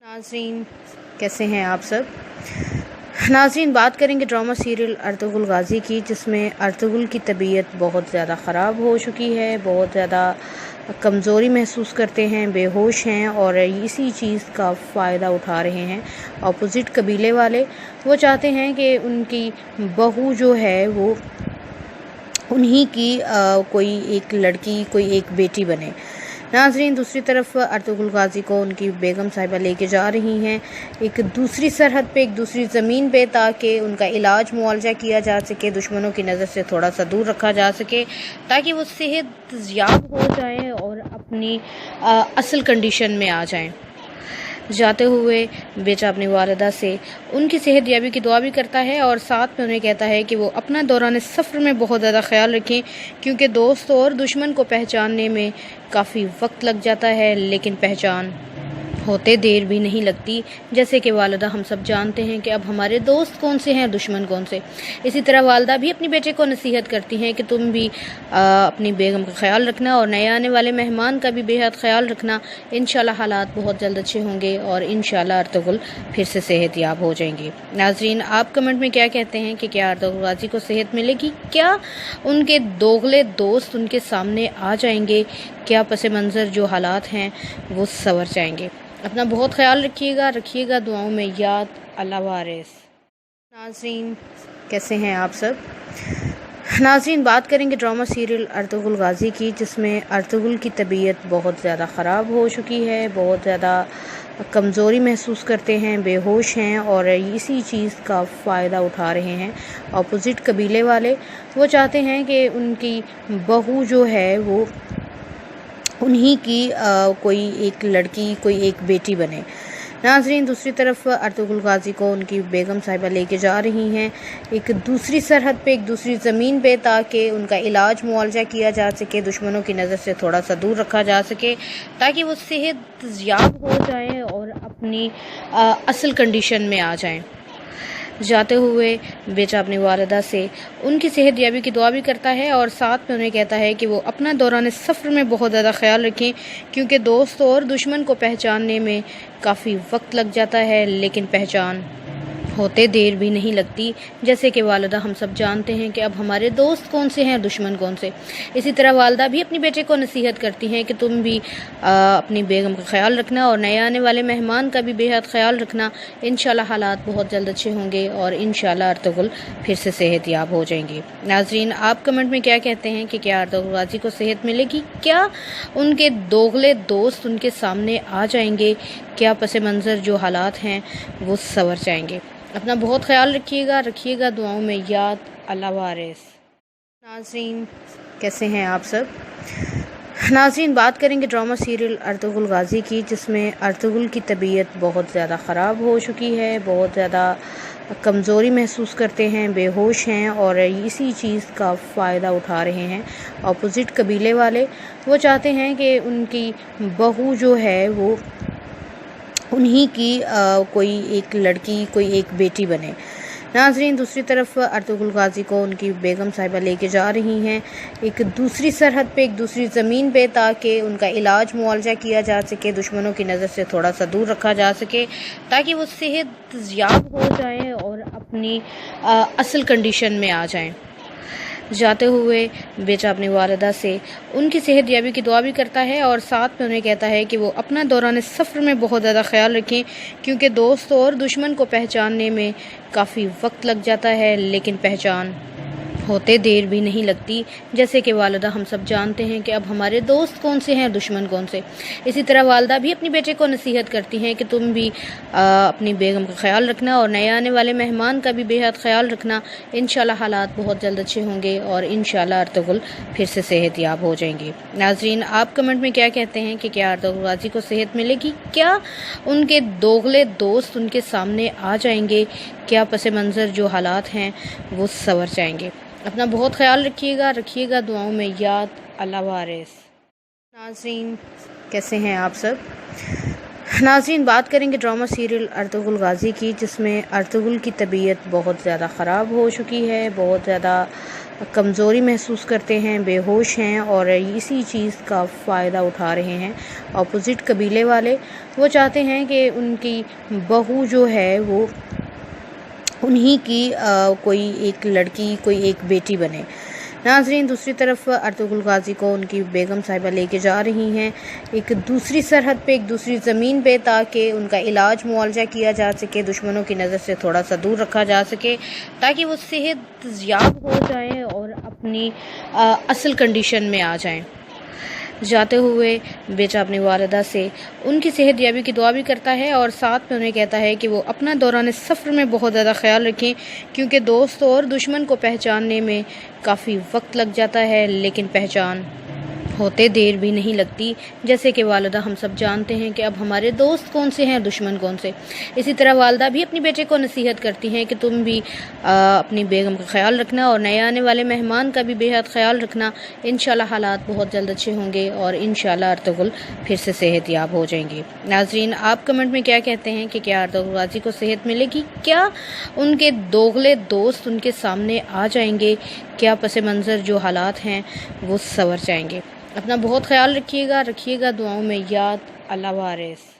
नाज़रीन, कैसे हैं आप सब। नाज़रीन, बात करेंगे ड्रामा सीरियल अर्तुगरुल गाज़ी की, जिसमें अर्तुगरुल की तबीयत बहुत ज़्यादा ख़राब हो चुकी है, बहुत ज़्यादा कमज़ोरी महसूस करते हैं, बेहोश हैं और इसी चीज़ का फ़ायदा उठा रहे हैं अपोज़िट कबीले वाले। वो चाहते हैं कि उनकी बहू जो है वो उन्हीं की कोई एक लड़की, कोई एक बेटी बने। नाज़रीन, दूसरी तरफ अर्तुगरुल गाज़ी को उनकी बेगम साहिबा लेके जा रही हैं एक दूसरी सरहद पे, एक दूसरी ज़मीन पे, ताकि उनका इलाज मुआवजा किया जा सके, दुश्मनों की नज़र से थोड़ा सा दूर रखा जा सके, ताकि वो सेहत याब हो जाएं और अपनी असल कंडीशन में आ जाएं। जाते हुए बेटा अपनी वालिदा से उनकी सेहत याबी की दुआ भी करता है और साथ में उन्हें कहता है कि वो अपना दौरान सफ़र में बहुत ज़्यादा ख्याल रखें, क्योंकि दोस्त और दुश्मन को पहचानने में काफ़ी वक्त लग जाता है, लेकिन पहचान होते देर भी नहीं लगती। जैसे कि वालिदा हम सब जानते हैं कि अब हमारे दोस्त कौन से हैं, दुश्मन कौन से। इसी तरह वालिदा भी अपनी बेटे को नसीहत करती हैं कि तुम भी अपनी बेगम का ख्याल रखना और नए आने वाले मेहमान का भी बेहद ख्याल रखना। इंशाल्लाह हालात बहुत जल्द अच्छे होंगे और इंशाल्लाह अर्तुगरुल फिर से सेहत याब हो जाएंगी। नाज़रीन, आप कमेंट में क्या कहते हैं कि क्या अर्तुगरुल गाज़ी को सेहत मिलेगी, क्या उनके दोगले दोस्त उनके सामने आ जाएंगे, क्या पस मंज़र जो हालात हैं वो संवर जाएंगे। अपना बहुत ख्याल रखिएगा दुआओं में याद। अल्लाह वारिस। नाज़रीन, कैसे हैं आप सब। नाज़रीन, बात करेंगे ड्रामा सीरियल अर्तुगरुल गाज़ी की, जिसमें अर्तुगरुल की तबीयत बहुत ज़्यादा ख़राब हो चुकी है, बहुत ज़्यादा कमज़ोरी महसूस करते हैं, बेहोश हैं और इसी चीज़ का फ़ायदा उठा रहे हैं अपोज़िट कबीले वाले। वो चाहते हैं कि उनकी बहू जो है वो उन्हीं की कोई एक लड़की, कोई एक बेटी बने। नाज़रीन, दूसरी तरफ अर्तुगरुल गाज़ी को उनकी बेगम साहिबा लेके जा रही हैं एक दूसरी सरहद पे, एक दूसरी ज़मीन पे, ताकि उनका इलाज मुआवजा किया जा सके, दुश्मनों की नज़र से थोड़ा सा दूर रखा जा सके, ताकि वो सेहत याब हो जाएं और अपनी असल कंडीशन में आ जाएं। जाते हुए बेटा अपनी वालिदा से उनकी सेहत याबी की दुआ भी करता है और साथ में उन्हें कहता है कि वो अपना दौरान सफ़र में बहुत ज़्यादा ख्याल रखें, क्योंकि दोस्त और दुश्मन को पहचानने में काफ़ी वक्त लग जाता है, लेकिन पहचान होते देर भी नहीं लगती। जैसे कि वालिदा हम सब जानते हैं कि अब हमारे दोस्त कौन से हैं, दुश्मन कौन से। इसी तरह वालिदा भी अपनी बेटे को नसीहत करती हैं कि तुम भी अपनी बेगम का ख्याल रखना और नए आने वाले मेहमान का भी बेहद ख्याल रखना। इंशाल्लाह हालात बहुत जल्द अच्छे होंगे और इंशाल्लाह अर्तुगरुल फिर से सेहत याब हो जाएंगी। नाज़रीन, आप कमेंट में क्या कहते हैं कि क्या अर्तुगरुल गाज़ी को सेहत मिलेगी, क्या उनके दोगले दोस्त उनके सामने आ जाएंगे, क्या पस मंज़र जो हालात हैं वो संवर जाएंगे। अपना बहुत ख्याल रखिएगा दुआओं में याद। अल्लाह वारिस। नाज़रीन, कैसे हैं आप सब। नाज़रीन, बात करेंगे ड्रामा सीरियल अर्तुगरुल गाज़ी की, जिसमें अर्तुगरुल की तबीयत बहुत ज़्यादा ख़राब हो चुकी है, बहुत ज़्यादा कमज़ोरी महसूस करते हैं, बेहोश हैं और इसी चीज़ का फ़ायदा उठा रहे हैं अपोज़िट कबीले वाले। वो चाहते हैं कि उनकी बहू जो है वो उन्हीं की कोई एक लड़की, कोई एक बेटी बने। नाज़रीन, दूसरी तरफ अर्तुगरुल गाज़ी को उनकी बेगम साहिबा लेके जा रही हैं एक दूसरी सरहद पे, एक दूसरी ज़मीन पे, ताकि उनका इलाज मुआवजा किया जा सके, दुश्मनों की नज़र से थोड़ा सा दूर रखा जा सके, ताकि वो सेहत याब हो जाएं और अपनी असल कंडीशन में आ जाएं। जाते हुए बेटा अपनी वालिदा से उनकी सेहत याबी की दुआ भी करता है और साथ में उन्हें कहता है कि वो अपना दौरान सफ़र में बहुत ज़्यादा ख्याल रखें, क्योंकि दोस्त और दुश्मन को पहचानने में काफ़ी वक्त लग जाता है, लेकिन पहचान होते देर भी नहीं लगती। जैसे कि वालिदा हम सब जानते हैं कि अब हमारे दोस्त कौन से हैं, दुश्मन कौन से। इसी तरह वालिदा भी अपनी बेटे को नसीहत करती हैं कि तुम भी अपनी बेगम का ख्याल रखना और नए आने वाले मेहमान का भी बेहद ख्याल रखना। इंशाल्लाह हालात बहुत जल्द अच्छे होंगे और इंशाल्लाह अर्तुगरुल फिर से सेहत याब हो जाएंगी। नाज़रीन, आप कमेंट में क्या कहते हैं कि क्या अर्तुगरुल गाज़ी को सेहत मिलेगी, क्या उनके दोगले दोस्त उनके सामने आ जाएंगे, क्या पस मंज़र जो हालात हैं वो संवर जाएंगे। अपना बहुत ख्याल रखिएगा दुआओं में याद। अल्लाह वारिस। नाज़रीन, कैसे हैं आप सब। नाज़रीन, बात करेंगे ड्रामा सीरियल अर्तुगरुल गाज़ी की, जिसमें अर्तुगरुल की तबीयत बहुत ज़्यादा ख़राब हो चुकी है, बहुत ज़्यादा कमज़ोरी महसूस करते हैं, बेहोश हैं और इसी चीज़ का फ़ायदा उठा रहे हैं अपोज़िट कबीले वाले। वो चाहते हैं कि उनकी बहू जो है वो उन्हीं की कोई एक लड़की, कोई एक बेटी बने। नाज़रीन, दूसरी तरफ अर्तुगरुल गाज़ी को उनकी बेगम साहिबा लेके जा रही हैं एक दूसरी सरहद पे, एक दूसरी ज़मीन पे, ताकि उनका इलाज मुआवजा किया जा सके, दुश्मनों की नज़र से थोड़ा सा दूर रखा जा सके, ताकि वो सेहत याब हो जाएं और अपनी असल कंडीशन में आ जाएं। जाते हुए बेटा अपनी वालिदा से उनकी सेहत याबी की दुआ भी करता है और साथ में उन्हें कहता है कि वो अपना दौरान सफ़र में बहुत ज़्यादा ख्याल रखें, क्योंकि दोस्त और दुश्मन को पहचानने में काफ़ी वक्त लग जाता है, लेकिन पहचान होते देर भी नहीं लगती। जैसे कि वालिदा हम सब जानते हैं कि अब हमारे दोस्त कौन से हैं, दुश्मन कौन से। इसी तरह वालिदा भी अपनी बेटे को नसीहत करती हैं कि तुम भी अपनी बेगम का ख्याल रखना और नए आने वाले मेहमान का भी बेहद ख्याल रखना। इंशाल्लाह हालात बहुत जल्द अच्छे होंगे और इंशाल्लाह अर्तुगरुल फिर से सेहत याब हो जाएंगे। नाज़रीन, आप कमेंट में क्या कहते हैं कि क्या अर्तुगरुल गाज़ी को सेहत मिलेगी, क्या उनके दोगले दोस्त उनके सामने आ जाएंगे, क्या पस मंज़र जो हालात हैं वो संवर जाएंगे। अपना बहुत ख्याल रखिएगा दुआओं में याद। अल्लाह हाफ़िज़।